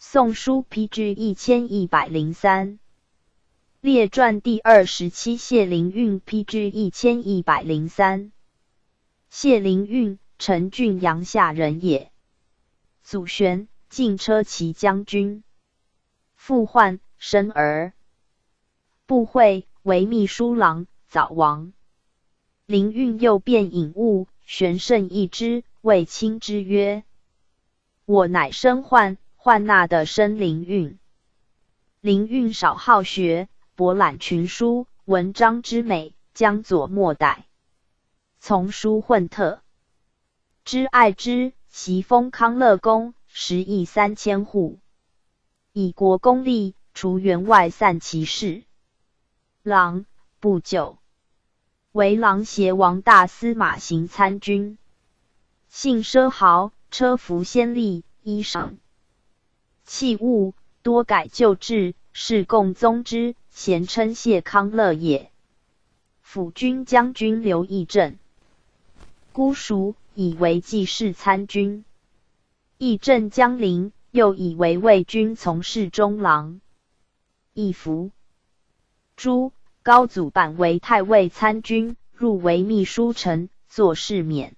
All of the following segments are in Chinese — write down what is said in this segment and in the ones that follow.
宋书 PG 1103列传第27谢灵运 PG 1103谢灵运，陈郡阳夏人也。祖玄，晋车骑将军。父患，生儿不讳，为秘书郎，早亡。灵运又变隐物，玄甚异之，谓亲之曰：“我乃生患纳的生灵运。”灵运少好学，博览群书，文章之美，将佐末代。从书混特，之爱之，袭封康乐公，食邑3000户，以国公力，除员外散其事。郎，不久，为郎协王大司马行参军，性奢豪，车服先例，衣裳器物多改旧制，是共宗之，咸称谢康乐也。辅军将军刘义正，孤蜀，以为济世参军。义正将临，又以为魏军从事中郎。义服朱高祖版为太尉参军，入为秘书丞，作事免。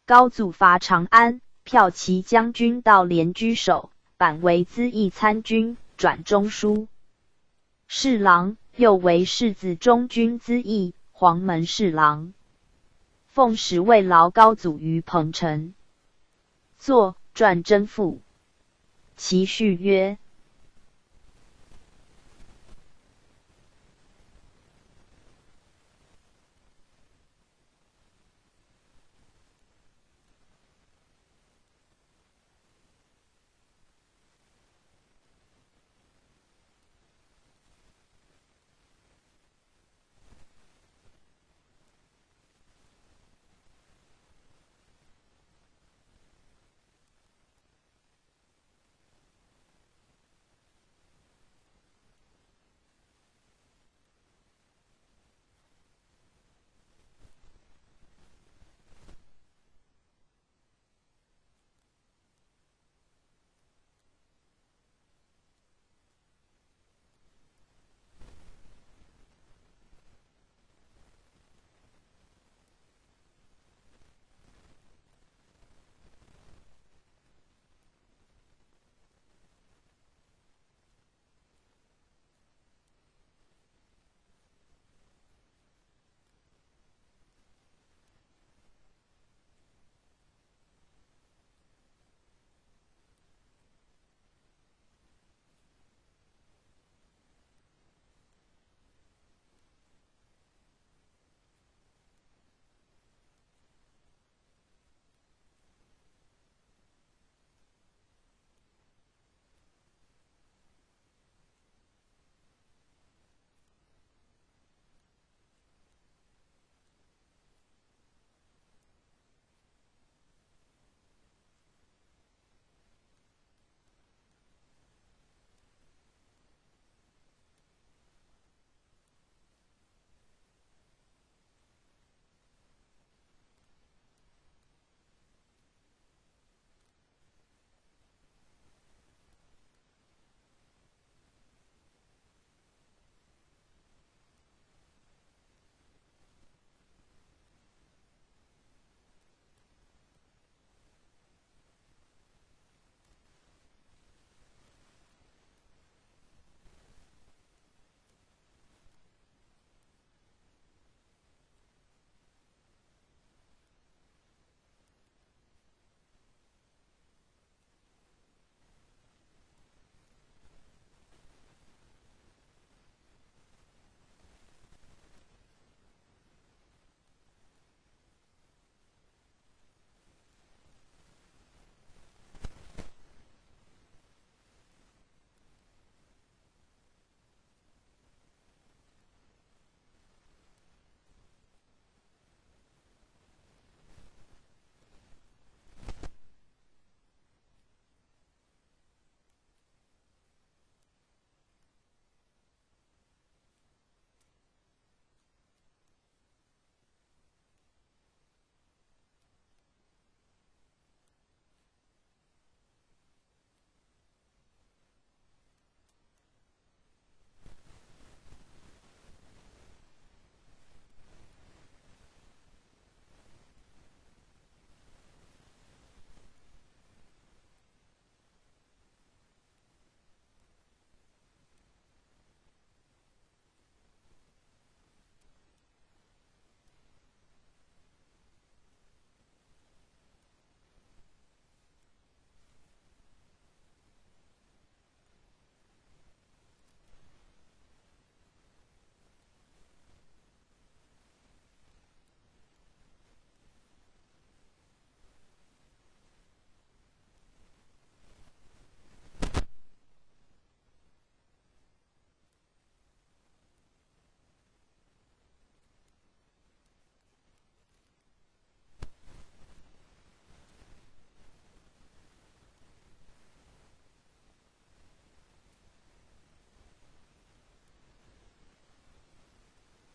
高祖伐长安，骠骑将军到连居守，版为资议参军，转中书侍郎，又为世子中军资议、黄门侍郎。奉使慰劳高祖于彭城，作传真赋。其序曰：